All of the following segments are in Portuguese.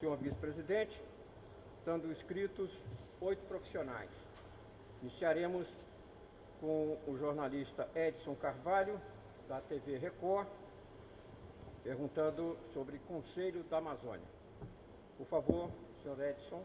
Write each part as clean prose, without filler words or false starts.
Senhor vice-presidente, estando inscritos 8 profissionais. Iniciaremos com o jornalista Edson Carvalho, da TV Record, perguntando sobre Conselho da Amazônia. Por favor, senhor Edson.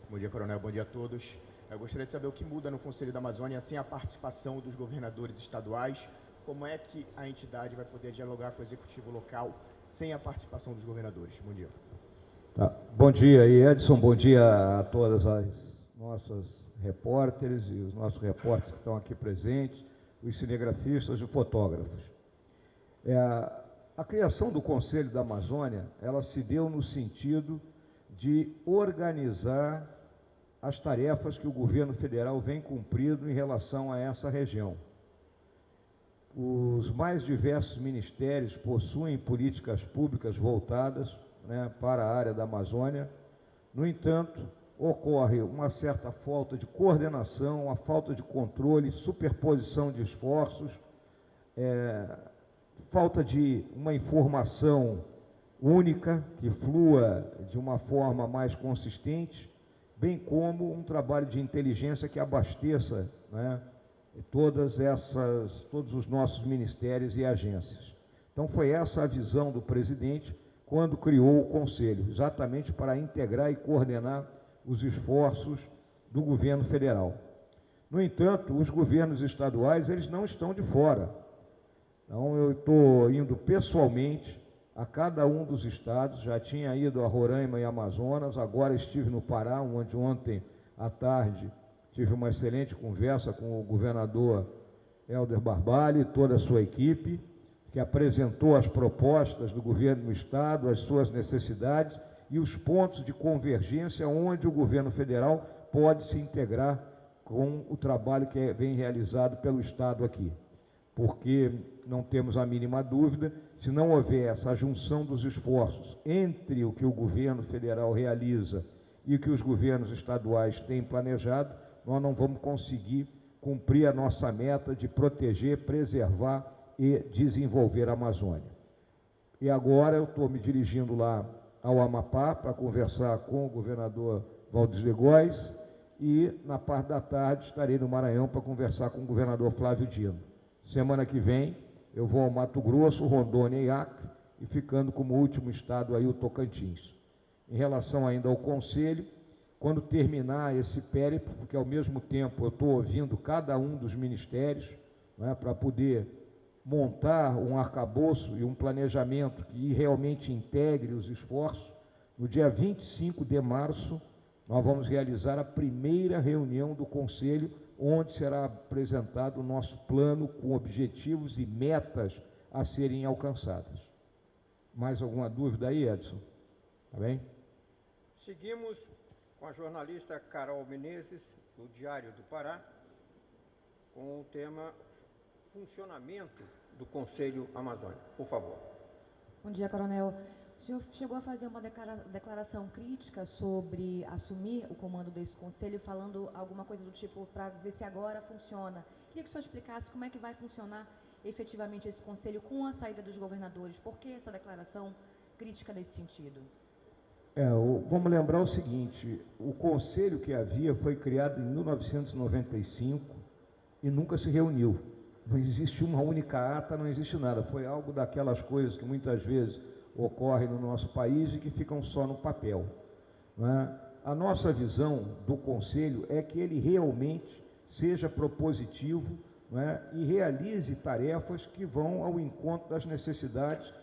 Bom dia, coronel. Bom dia a todos. Eu gostaria de saber o que muda no Conselho da Amazônia sem a participação dos governadores estaduais. Como é que a entidade vai poder dialogar com o executivo local sem a participação dos governadores? Bom dia. Tá. Bom dia, Edson. Bom dia a todas as nossas repórteres e os nossos repórteres que estão aqui presentes, os cinegrafistas e fotógrafos. A criação do Conselho da Amazônia, ela se deu no sentido de organizar as tarefas que o governo federal vem cumprindo em relação a essa região. Os mais diversos ministérios possuem políticas públicas voltadas, para a área da Amazônia. No entanto, ocorre uma certa falta de coordenação, a falta de controle, superposição de esforços, falta de uma informação única que flua de uma forma mais consistente, bem como um trabalho de inteligência que abasteça, todos os nossos ministérios e agências. Então foi essa a visão do presidente quando criou o Conselho, exatamente para integrar e coordenar os esforços do governo federal. No entanto, os governos estaduais, eles não estão de fora. Então eu estou indo pessoalmente a cada um dos estados, já tinha ido a Roraima e Amazonas, agora estive no Pará, onde ontem à tarde tive uma excelente conversa com o governador Helder Barbalho e toda a sua equipe, que apresentou as propostas do governo do estado, as suas necessidades e os pontos de convergência onde o governo federal pode se integrar com o trabalho que vem realizado pelo estado aqui. Porque não temos a mínima dúvida, se não houver essa junção dos esforços entre o que o governo federal realiza e o que os governos estaduais têm planejado, nós não vamos conseguir cumprir a nossa meta de proteger, preservar e desenvolver a Amazônia. E agora eu estou me dirigindo lá ao Amapá para conversar com o governador Valdir de Góes e na parte da tarde estarei no Maranhão para conversar com o governador Flávio Dino. Semana que vem eu vou ao Mato Grosso, Rondônia e Acre, e ficando como último estado aí o Tocantins. Em relação ainda ao Conselho, quando terminar esse périplo, porque ao mesmo tempo eu estou ouvindo cada um dos ministérios, para poder montar um arcabouço e um planejamento que realmente integre os esforços, no dia 25 de março nós vamos realizar a primeira reunião do Conselho, onde será apresentado o nosso plano com objetivos e metas a serem alcançadas. Mais alguma dúvida aí, Edson? Tá bem? Seguimos com a jornalista Carol Menezes, do Diário do Pará, com o tema funcionamento do Conselho Amazônico. Por favor. Bom dia, coronel. O senhor chegou a fazer uma declaração crítica sobre assumir o comando desse conselho, falando alguma coisa do tipo, para ver se agora funciona. Queria que o senhor explicasse como é que vai funcionar efetivamente esse conselho com a saída dos governadores. Por que essa declaração crítica nesse sentido? Vamos lembrar o seguinte, o conselho que havia foi criado em 1995 e nunca se reuniu. Não existe uma única ata, não existe nada. Foi algo daquelas coisas que muitas vezes ocorrem no nosso país e que ficam só no papel. A nossa visão do Conselho é que ele realmente seja propositivo, e realize tarefas que vão ao encontro das necessidades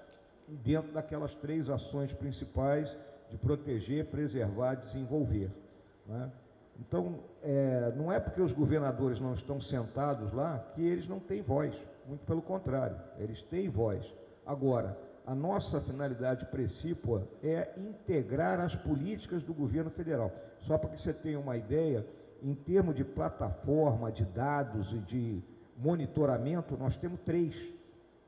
dentro daquelas 3 ações principais de proteger, preservar, desenvolver. Então, não é porque os governadores não estão sentados lá que eles não têm voz, muito pelo contrário, eles têm voz. Agora, a nossa finalidade precípua é integrar as políticas do governo federal. Só para que você tenha uma ideia, em termos de plataforma, de dados e de monitoramento, nós temos 3.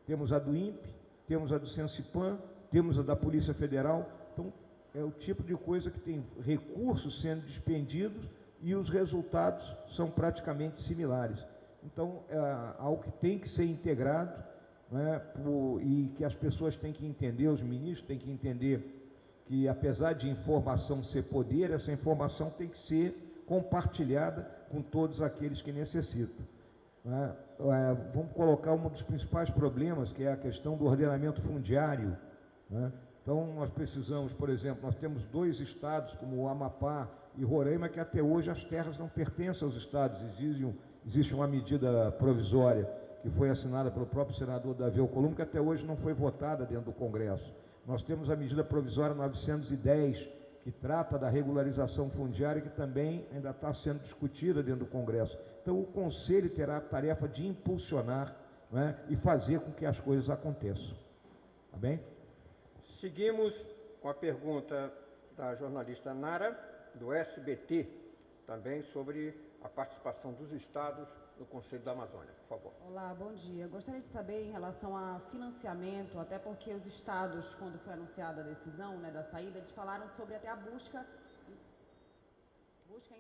Temos a do INPE, temos a do Sensipan, temos a da Polícia Federal. Então, é o tipo de coisa que tem recursos sendo dispendidos e os resultados são praticamente similares. Então, é algo que tem que ser integrado, né, e que as pessoas têm que entender, os ministros têm que entender que, apesar de informação ser poder, essa informação tem que ser compartilhada com todos aqueles que necessitam, né? Vamos colocar um dos principais problemas, que é a questão do ordenamento fundiário, né? Então, nós precisamos, por exemplo, nós temos 2 estados, como o Amapá e Roraima, que até hoje as terras não pertencem aos estados. Existe uma medida provisória que foi assinada pelo próprio senador Davi Alcolumbre, que até hoje não foi votada dentro do Congresso. Nós temos a medida provisória 910, que trata da regularização fundiária, que também ainda está sendo discutida dentro do Congresso. Então, o Conselho terá a tarefa de impulsionar, né, e fazer com que as coisas aconteçam. Tá bem? Seguimos com a pergunta da jornalista Nara, do SBT, também sobre a participação dos estados no Conselho da Amazônia. Por favor. Olá, bom dia. Gostaria de saber em relação a financiamento, até porque os estados, quando foi anunciada a decisão, né, da saída, eles falaram sobre até a busca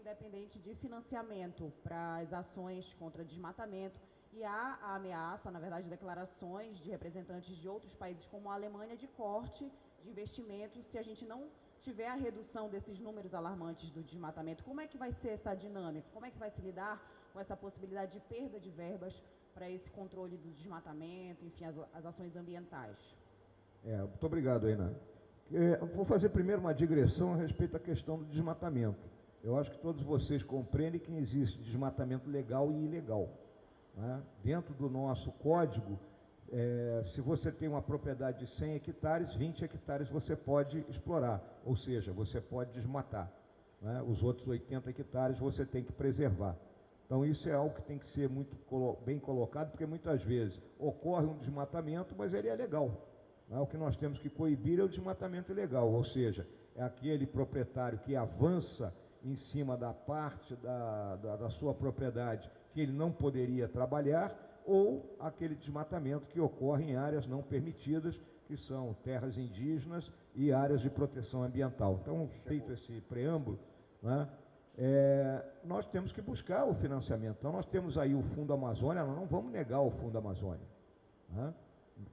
independente de financiamento para as ações contra desmatamento. E há a ameaça, na verdade, declarações de representantes de outros países, como a Alemanha, de corte de investimentos se a gente não tiver a redução desses números alarmantes do desmatamento. Como é que vai ser essa dinâmica? Como é que vai se lidar com essa possibilidade de perda de verbas para esse controle do desmatamento, enfim, as ações ambientais? Muito obrigado, Ana. Vou fazer primeiro uma digressão a respeito da questão do desmatamento. Eu acho que todos vocês compreendem que existe desmatamento legal e ilegal, né? Dentro do nosso código, se você tem uma propriedade de 100 hectares, 20 hectares você pode explorar, ou seja, você pode desmatar, né? Os outros 80 hectares você tem que preservar. Então, isso é algo que tem que ser muito bem colocado, porque muitas vezes ocorre um desmatamento, mas ele é legal, né? O que nós temos que coibir é o desmatamento ilegal, ou seja, é aquele proprietário que avança em cima da parte da sua propriedade que ele não poderia trabalhar, ou aquele desmatamento que ocorre em áreas não permitidas, que são terras indígenas e áreas de proteção ambiental. Então, feito esse preâmbulo, né, nós temos que buscar o financiamento. Então, nós temos aí o Fundo Amazônia, nós não vamos negar o Fundo Amazônia, né?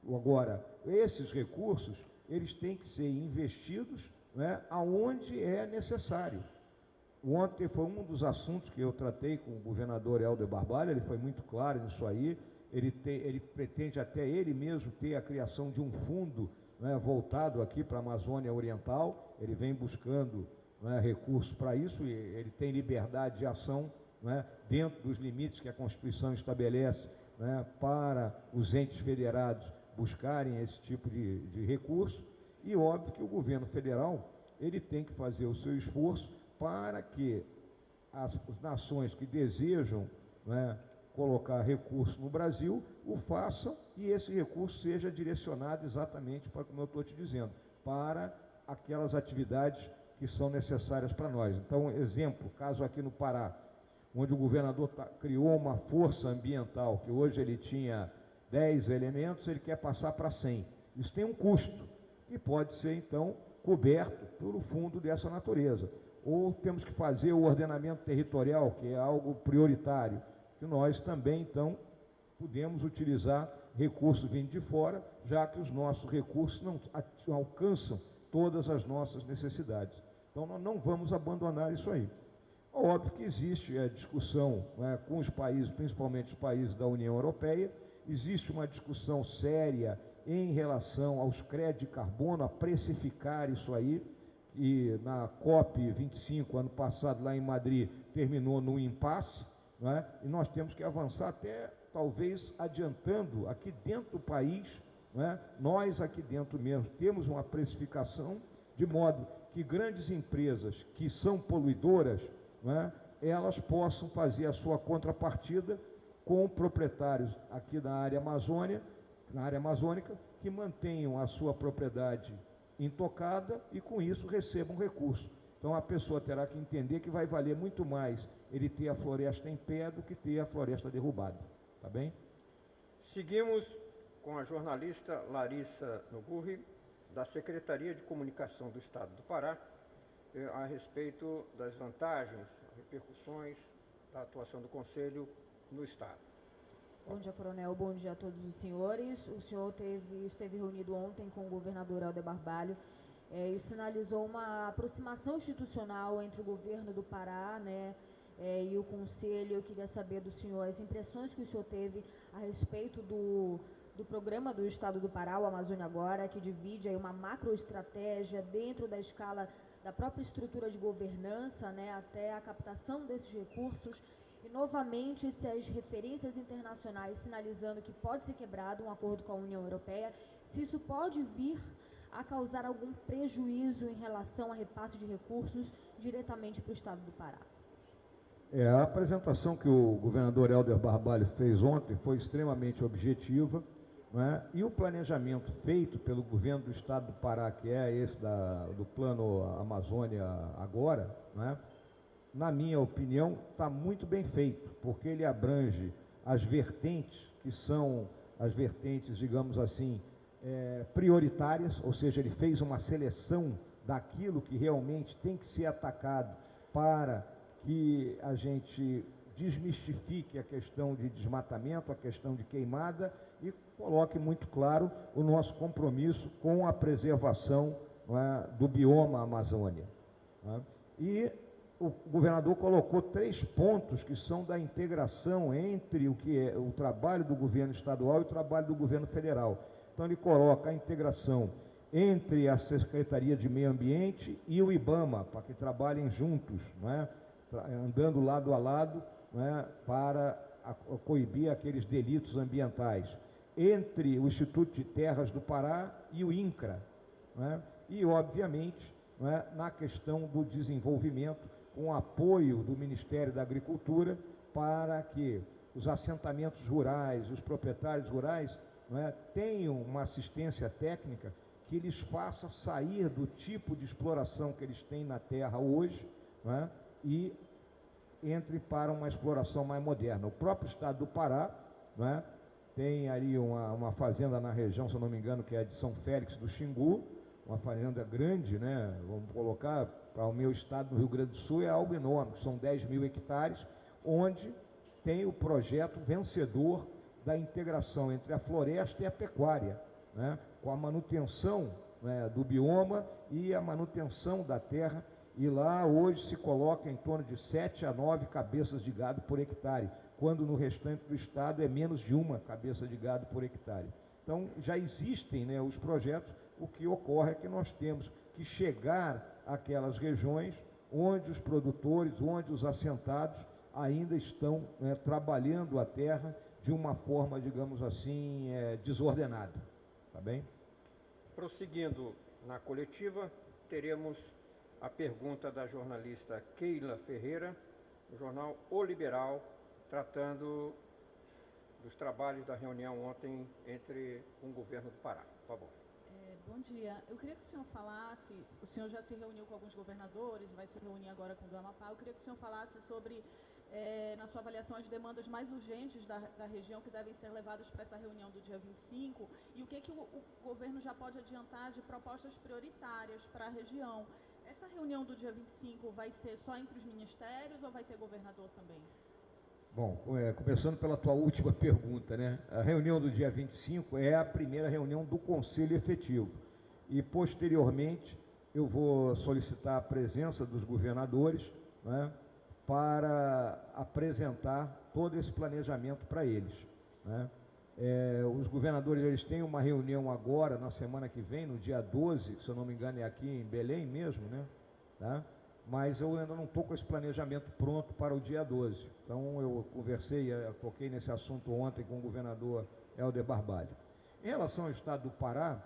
Agora, esses recursos, eles têm que ser investidos, né, aonde é necessário. Ontem foi um dos assuntos que eu tratei com o governador Helder Barbalho, ele foi muito claro nisso aí. Ele pretende até ele mesmo ter a criação de um fundo, né, voltado aqui para a Amazônia Oriental. Ele vem buscando, né, recursos para isso, e ele tem liberdade de ação, né, dentro dos limites que a Constituição estabelece, né, para os entes federados buscarem esse tipo de recurso. E óbvio que o governo federal ele tem que fazer o seu esforço para que as nações que desejam, né, colocar recursos no Brasil, o façam, e esse recurso seja direcionado exatamente para, como eu estou te dizendo, para aquelas atividades que são necessárias para nós. Então, exemplo, caso aqui no Pará, onde o governador criou uma força ambiental, que hoje ele tinha 10 elementos, ele quer passar para 100. Isso tem um custo, que pode ser, então, coberto pelo fundo dessa natureza. Ou temos que fazer o ordenamento territorial, que é algo prioritário, que nós também, então, podemos utilizar recursos vindo de fora, já que os nossos recursos não alcançam todas as nossas necessidades. Então, nós não vamos abandonar isso aí. Óbvio que existe a discussão, né, com os países, principalmente os países da União Europeia, existe uma discussão séria em relação aos créditos de carbono, a precificar isso aí, e na COP25, ano passado, lá em Madrid, terminou no impasse, né? E nós temos que avançar até, talvez, adiantando aqui dentro do país, né? Nós aqui dentro mesmo temos uma precificação, de modo que grandes empresas que são poluidoras, né, elas possam fazer a sua contrapartida com proprietários aqui na área amazônica, que mantenham a sua propriedade intocada e com isso recebam recurso. Então a pessoa terá que entender que vai valer muito mais ele ter a floresta em pé do que ter a floresta derrubada. Tá bem? Seguimos com a jornalista Larissa Nogurri, da Secretaria de Comunicação do Estado do Pará, a respeito das vantagens, repercussões da atuação do Conselho no Estado. Bom dia, coronel. Bom dia a todos os senhores. O senhor esteve reunido ontem com o governador Helder Barbalho e sinalizou uma aproximação institucional entre o governo do Pará, né, e o Conselho. Eu queria saber do senhor as impressões que o senhor teve a respeito do programa do Estado do Pará, o Amazônia Agora, que divide aí uma macroestratégia dentro da escala da própria estrutura de governança, né, até a captação desses recursos, e novamente se as referências internacionais sinalizando que pode ser quebrado um acordo com a União Europeia, se isso pode vir a causar algum prejuízo em relação a repasse de recursos diretamente para o Estado do Pará. A apresentação que o governador Helder Barbalho fez ontem foi extremamente objetiva, né? E o planejamento feito pelo governo do Estado do Pará, que é esse do Plano Amazônia Agora, né, na minha opinião, está muito bem feito, porque ele abrange as vertentes, que são as vertentes, digamos assim, prioritárias, ou seja, ele fez uma seleção daquilo que realmente tem que ser atacado para que a gente desmistifique a questão de desmatamento, a questão de queimada e coloque muito claro o nosso compromisso com a preservação, não é, do bioma Amazônia, não é? E o governador colocou 3 pontos que são da integração entre o que é o trabalho do governo estadual e o trabalho do governo federal. Então ele coloca a integração entre a Secretaria de Meio Ambiente e o IBAMA, para que trabalhem juntos, não é? Andando lado a lado, não é? Para coibir aqueles delitos ambientais, entre o Instituto de Terras do Pará e o INCRA, não é? E obviamente, não é, na questão do desenvolvimento, com o apoio do Ministério da Agricultura, para que os assentamentos rurais, os proprietários rurais, não é, tenham uma assistência técnica que lhes faça sair do tipo de exploração que eles têm na terra hoje, não é, e entre para uma exploração mais moderna. O próprio Estado do Pará, não é, tem ali uma fazenda na região, se eu não me engano, que é a de São Félix do Xingu, uma fazenda grande, né, vamos colocar, para o meu estado do Rio Grande do Sul é algo enorme, são 10.000 hectares, onde tem o projeto vencedor da integração entre a floresta e a pecuária, né, com a manutenção, né, do bioma e a manutenção da terra, e lá hoje se coloca em torno de 7 a 9 cabeças de gado por hectare, quando no restante do estado é menos de 1 cabeça de gado por hectare. Então já existem, né, os projetos. O que ocorre é que nós temos que chegar àquelas regiões onde os produtores, onde os assentados ainda estão, né, trabalhando a terra de uma forma, digamos assim, desordenada. Tá bem? Prosseguindo na coletiva, teremos a pergunta da jornalista Keila Ferreira, no jornal O Liberal, tratando dos trabalhos da reunião ontem entre o governo do Pará. Por favor. Bom dia. Eu queria que o senhor falasse, o senhor já se reuniu com alguns governadores, vai se reunir agora com o do Amapá. Eu queria que o senhor falasse sobre, na sua avaliação, as demandas mais urgentes da região que devem ser levadas para essa reunião do dia 25 e o que o governo já pode adiantar de propostas prioritárias para a região. Essa reunião do dia 25 vai ser só entre os ministérios ou vai ter governador também? Bom, começando pela tua última pergunta, né? A reunião do dia 25 é a primeira reunião do Conselho Efetivo. E, posteriormente, eu vou solicitar a presença dos governadores, né, para apresentar todo esse planejamento para eles, né? Os governadores, eles têm uma reunião agora, na semana que vem, no dia 12, se eu não me engano, é aqui em Belém mesmo, né? Tá? Mas eu ainda não estou com esse planejamento pronto para o dia 12. Então, eu toquei nesse assunto ontem com o governador Helder Barbalho. Em relação ao estado do Pará,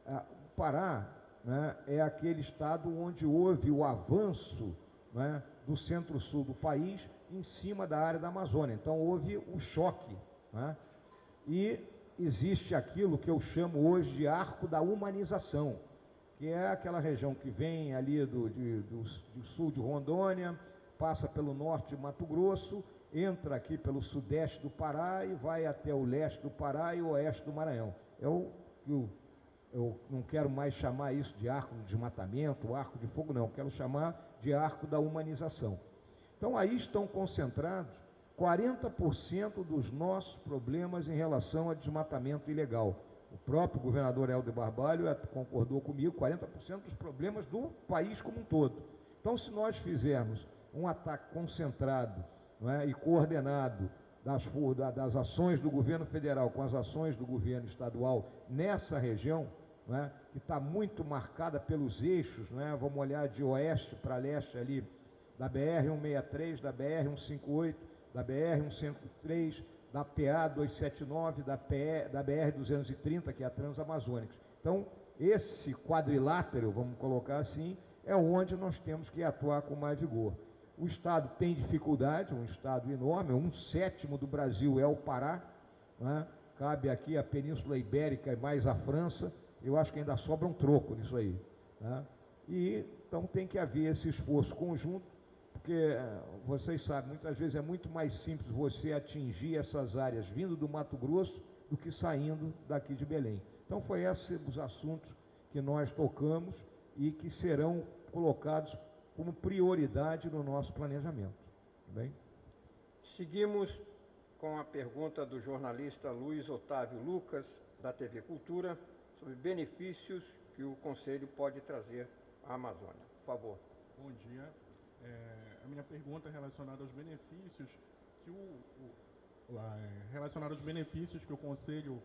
o Pará, né, é aquele estado onde houve o avanço, né, do centro-sul do país em cima da área da Amazônia. Então, houve o choque, né, e existe aquilo que eu chamo hoje de arco da humanização, que é aquela região que vem ali do sul de Rondônia, passa pelo norte de Mato Grosso, entra aqui pelo sudeste do Pará e vai até o leste do Pará e o oeste do Maranhão. Eu não quero mais chamar isso de arco de desmatamento, arco de fogo, não. Quero chamar de arco da humanização. Então, aí estão concentrados 40% dos nossos problemas em relação a desmatamento ilegal. O próprio governador Helder Barbalho concordou comigo, 40% dos problemas do país como um todo. Então, se nós fizermos um ataque concentrado, não é, e coordenado das ações do governo federal com as ações do governo estadual nessa região, não é, que está muito marcada pelos eixos, não é, vamos olhar de oeste para leste ali, da BR-163, da BR-158, da BR-153, da PA-279, da BR-230, que é a Transamazônica. Então, esse quadrilátero, vamos colocar assim, é onde nós temos que atuar com mais vigor. O Estado tem dificuldade, um Estado enorme, 1/7 do Brasil é o Pará, né? Cabe aqui a Península Ibérica e mais a França, eu acho que ainda sobra um troco nisso aí, né? E então tem que haver esse esforço conjunto, porque vocês sabem, muitas vezes é muito mais simples você atingir essas áreas vindo do Mato Grosso do que saindo daqui de Belém. Então foi esses os assuntos que nós tocamos e que serão colocados como prioridade no nosso planejamento. Bem? Seguimos com a pergunta do jornalista Luiz Otávio Lucas, da TV Cultura, sobre benefícios que o Conselho pode trazer à Amazônia. Por favor. Bom dia. A minha pergunta é relacionada aos benefícios que o Conselho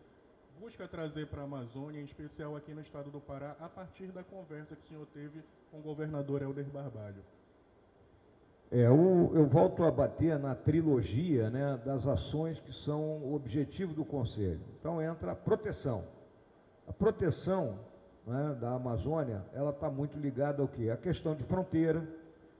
busca trazer para a Amazônia, em especial aqui no estado do Pará, a partir da conversa que o senhor teve com o governador Helder Barbalho. Eu volto a bater na trilogia, né, das ações que são o objetivo do Conselho. Então entra a proteção. A proteção, né, da Amazônia, ela está muito ligada ao quê? A questão de fronteira,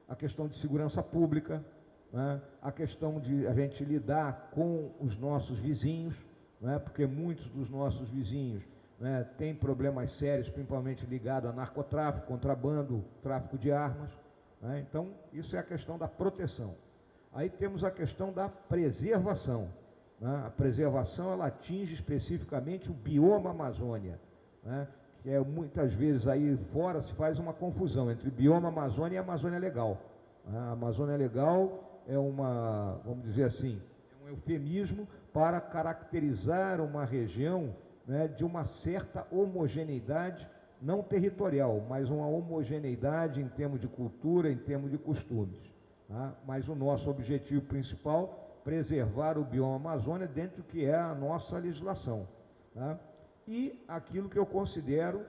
a questão de segurança pública, né, a questão de a gente lidar com os nossos vizinhos, né, porque muitos dos nossos vizinhos, né, têm problemas sérios, principalmente ligados a narcotráfico, contrabando, tráfico de armas, né? Então, isso é a questão da proteção. Aí temos a questão da preservação, né? A preservação, ela atinge especificamente o bioma Amazônia, né? Que é muitas vezes aí fora se faz uma confusão entre bioma Amazônia e Amazônia Legal. A Amazônia Legal é uma, vamos dizer assim, é um eufemismo para caracterizar uma região, né, de uma certa homogeneidade, não territorial, mas uma homogeneidade em termos de cultura, em termos de costumes. Tá? Mas o nosso objetivo principal, preservar o bioma Amazônia dentro do que é a nossa legislação. Tá? E aquilo que eu considero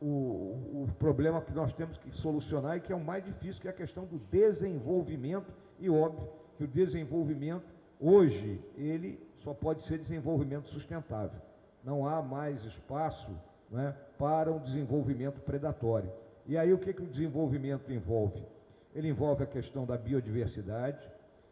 o problema que nós temos que solucionar e que é o mais difícil, que é a questão do desenvolvimento, e óbvio que o desenvolvimento, hoje, ele só pode ser desenvolvimento sustentável. Não há mais espaço, né, para um desenvolvimento predatório. E aí o que o desenvolvimento envolve? Ele envolve a questão da biodiversidade,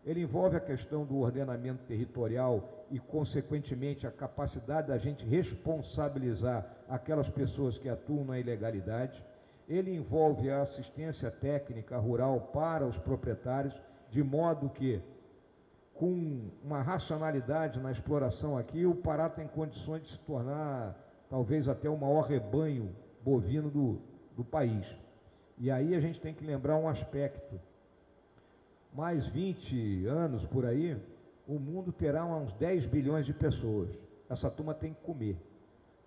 ele envolve a questão do ordenamento territorial e, consequentemente, a capacidade da gente responsabilizar aquelas pessoas que atuam na ilegalidade, ele envolve a assistência técnica rural para os proprietários, de modo que, com uma racionalidade na exploração aqui, o Pará tem condições de se tornar talvez até o maior rebanho bovino do país. E aí a gente tem que lembrar um aspecto. Mais 20 anos por aí, o mundo terá uns 10 bilhões de pessoas. Essa turma tem que comer,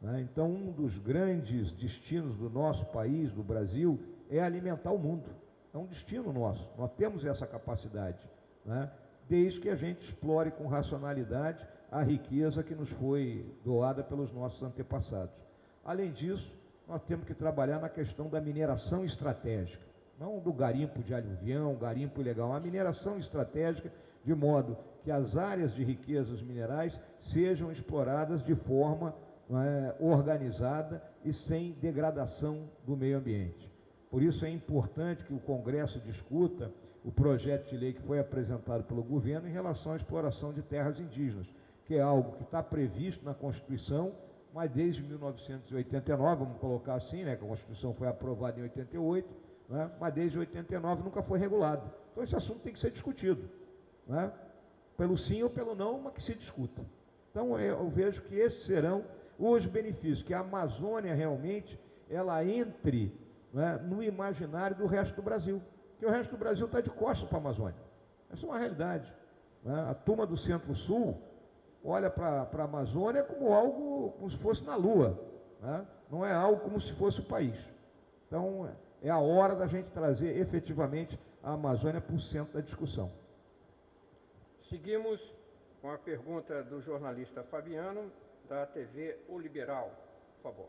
né? Então, um dos grandes destinos do nosso país, do Brasil, é alimentar o mundo. É um destino nosso. Nós temos essa capacidade, né? Desde que a gente explore com racionalidade a riqueza que nos foi doada pelos nossos antepassados. Além disso, nós temos que trabalhar na questão da mineração estratégica, não do garimpo de aluvião, garimpo ilegal, a mineração estratégica, de modo que as áreas de riquezas minerais sejam exploradas de forma organizada e sem degradação do meio ambiente. Por isso é importante que o Congresso discuta o projeto de lei que foi apresentado pelo governo em relação à exploração de terras indígenas, que é algo que está previsto na Constituição, mas desde 1989, vamos colocar assim, né, que a Constituição foi aprovada em 88, né, mas desde 89 nunca foi regulado. Então esse assunto tem que ser discutido, né, pelo sim ou pelo não, mas que se discuta. Então eu vejo que esses serão os benefícios, que a Amazônia realmente, ela entre, né, no imaginário do resto do Brasil, porque o resto do Brasil está de costas para a Amazônia. Essa é uma realidade. né? A turma do Centro-Sul olha para a Amazônia como algo, como se fosse na Lua, né? Não é algo como se fosse o país. Então, é a hora da gente trazer efetivamente a Amazônia para o centro da discussão. Seguimos com a pergunta do jornalista Fabiano, da TV O Liberal. Por favor.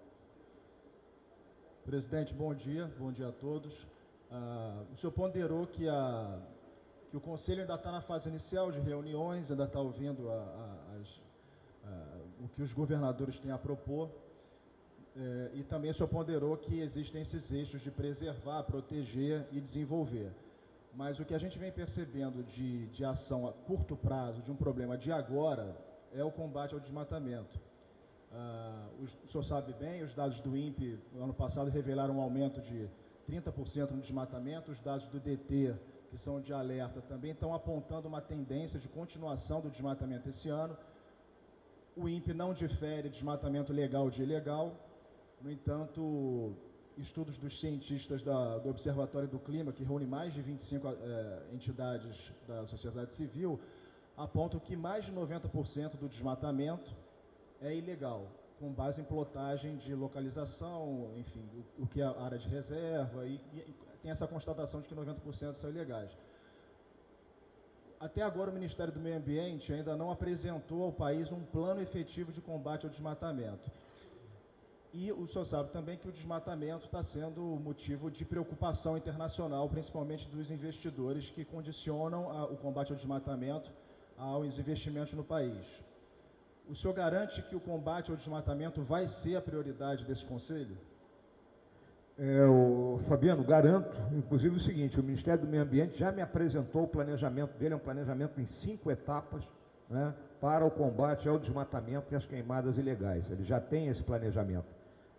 Presidente, bom dia a todos. O senhor ponderou que o Conselho ainda está na fase inicial de reuniões, ainda está ouvindo o que os governadores têm a propor, e também o senhor ponderou que existem esses eixos de preservar, proteger e desenvolver. Mas o que a gente vem percebendo de ação a curto prazo, de um problema de agora, é o combate ao desmatamento. O senhor sabe bem, os dados do INPE no ano passado revelaram um aumento de 30% no desmatamento, os dados do DT, que são de alerta, também estão apontando uma tendência de continuação do desmatamento esse ano. O INPE não difere desmatamento legal de ilegal, no entanto, estudos dos cientistas do Observatório do Clima, que reúne mais de 25 entidades da sociedade civil, apontam que mais de 90% do desmatamento é ilegal, com base em plotagem de localização, enfim, o que é a área de reserva, e tem essa constatação de que 90% são ilegais. Até agora o Ministério do Meio Ambiente ainda não apresentou ao país um plano efetivo de combate ao desmatamento. E o senhor sabe também que o desmatamento está sendo motivo de preocupação internacional, principalmente dos investidores que condicionam o combate ao desmatamento aos investimentos no país. O senhor garante que o combate ao desmatamento vai ser a prioridade desse Conselho? Fabiano, garanto, inclusive o seguinte, o Ministério do Meio Ambiente já me apresentou o planejamento dele, é um planejamento em 5 etapas, né, para o combate ao desmatamento e às queimadas ilegais. Ele já tem esse planejamento.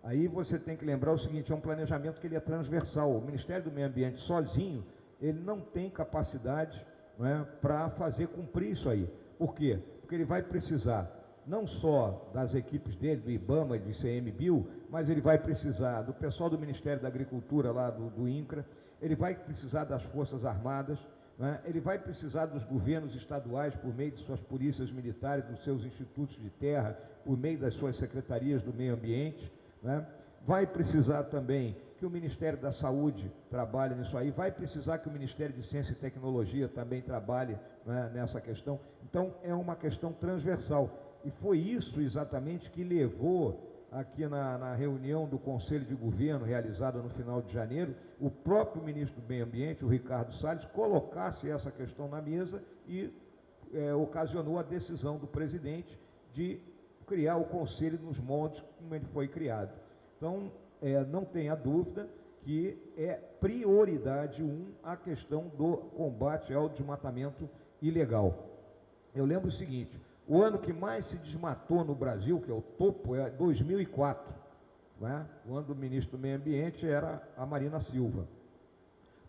Aí você tem que lembrar o seguinte, é um planejamento que ele é transversal. O Ministério do Meio Ambiente sozinho, ele não tem capacidade, né, para fazer cumprir isso aí. Por quê? Porque ele vai precisar não só das equipes dele, do IBAMA e do ICMBio, mas ele vai precisar do pessoal do Ministério da Agricultura, lá do INCRA, ele vai precisar das Forças Armadas, né? Ele vai precisar dos governos estaduais, por meio de suas polícias militares, dos seus institutos de terra, por meio das suas secretarias do meio ambiente, né? Vai precisar também que o Ministério da Saúde trabalhe nisso aí, vai precisar que o Ministério de Ciência e Tecnologia também trabalhe, né, nessa questão. Então, é uma questão transversal. E foi isso exatamente que levou, aqui na reunião do Conselho de Governo, realizada no final de janeiro, o próprio ministro do Meio Ambiente, o Ricardo Salles, colocasse essa questão na mesa e ocasionou a decisão do presidente de criar o Conselho nos moldes como ele foi criado. Então, não tenha dúvida que é prioridade 1 a questão do combate ao desmatamento ilegal. Eu lembro o seguinte, o ano que mais se desmatou no Brasil, que é o topo, é 2004. Né? O ano do ministro do Meio Ambiente era a Marina Silva.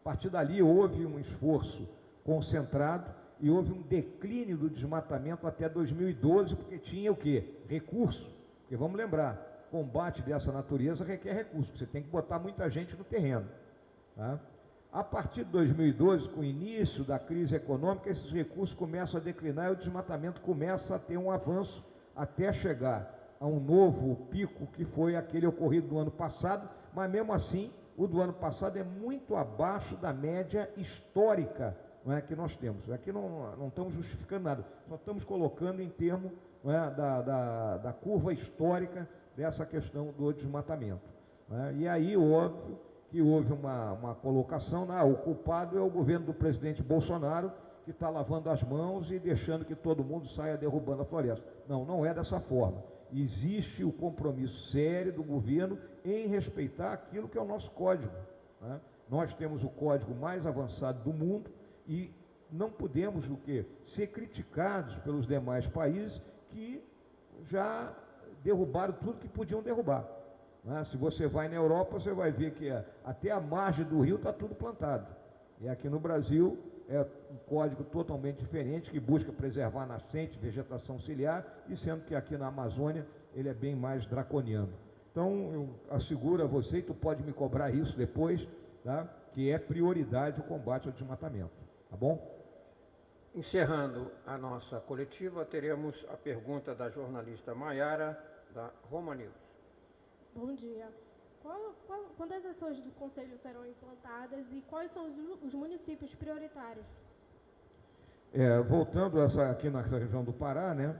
A partir dali houve um esforço concentrado e houve um declínio do desmatamento até 2012, porque tinha o quê? Recurso. Porque vamos lembrar, combate dessa natureza requer recurso, você tem que botar muita gente no terreno. Tá? A partir de 2012, com o início da crise econômica, esses recursos começam a declinar e o desmatamento começa a ter um avanço até chegar a um novo pico, que foi aquele ocorrido no ano passado, mas mesmo assim, o do ano passado é muito abaixo da média histórica, não é, que nós temos. Aqui não estamos justificando nada, só estamos colocando em termos, não é, da curva histórica dessa questão do desmatamento. Não é? E aí, óbvio, que houve uma colocação, o culpado é o governo do presidente Bolsonaro, que está lavando as mãos e deixando que todo mundo saia derrubando a floresta. Não, não é dessa forma. Existe o compromisso sério do governo em respeitar aquilo que é o nosso código. Né? Nós temos o código mais avançado do mundo e não podemos ser criticados pelos demais países que já derrubaram tudo que podiam derrubar. Se você vai na Europa, você vai ver que até a margem do rio está tudo plantado. E aqui no Brasil é um código totalmente diferente, que busca preservar a nascente, vegetação ciliar, e sendo que aqui na Amazônia ele é bem mais draconiano. Então, eu asseguro a você, e tu pode me cobrar isso depois, tá? Que é prioridade o combate ao desmatamento. Tá bom? Encerrando a nossa coletiva, teremos a pergunta da jornalista Maiara, da Roma News. Bom dia. Quantas ações do Conselho serão implantadas e quais são os municípios prioritários? Voltando aqui nessa região do Pará, né?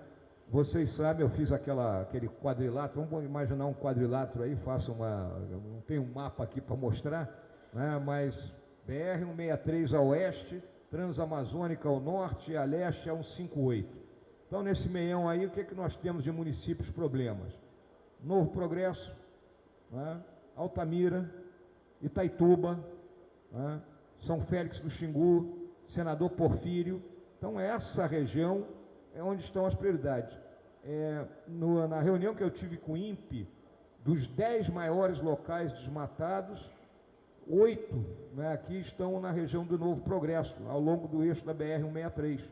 Vocês sabem, eu fiz aquele quadrilátero, vamos imaginar um quadrilátero aí, não tem um mapa aqui para mostrar, né? Mas BR-163 a oeste, Transamazônica ao norte e a leste a 158. Então, nesse meião aí, o que é que nós temos de municípios problemas? Novo Progresso, né? Altamira, Itaituba, né? São Félix do Xingu, Senador Porfírio. Então, essa região é onde estão as prioridades. Na reunião que eu tive com o INPE, dos 10 maiores locais desmatados, 8, né, aqui estão na região do Novo Progresso, ao longo do eixo da BR-163,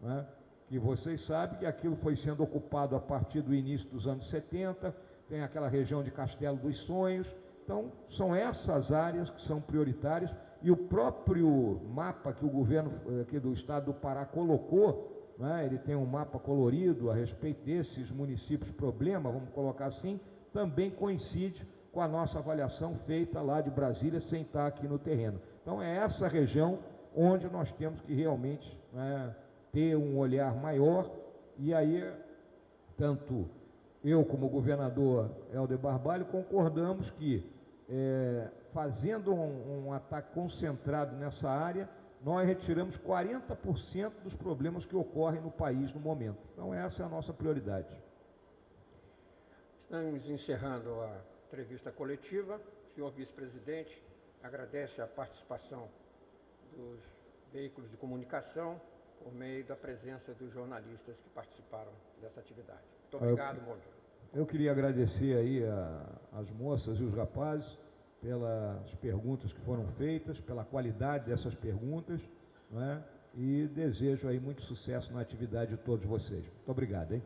né, que vocês sabem que aquilo foi sendo ocupado a partir do início dos anos 70, tem aquela região de Castelo dos Sonhos. Então, são essas áreas que são prioritárias, e o próprio mapa que o governo aqui do estado do Pará colocou, né, ele tem um mapa colorido a respeito desses municípios problema, vamos colocar assim, também coincide com a nossa avaliação feita lá de Brasília, sem estar aqui no terreno. Então, é essa região onde nós temos que realmente, né, ter um olhar maior, e aí, tanto eu como o governador Helder Barbalho concordamos que, fazendo um ataque concentrado nessa área, nós retiramos 40% dos problemas que ocorrem no país no momento. Então, essa é a nossa prioridade. Estamos encerrando a entrevista coletiva. O senhor vice-presidente agradece a participação dos veículos de comunicação por meio da presença dos jornalistas que participaram dessa atividade. Muito obrigado, bom dia. Eu queria agradecer aí as moças e os rapazes pelas perguntas que foram feitas, pela qualidade dessas perguntas, né? E desejo aí muito sucesso na atividade de todos vocês. Muito obrigado, hein?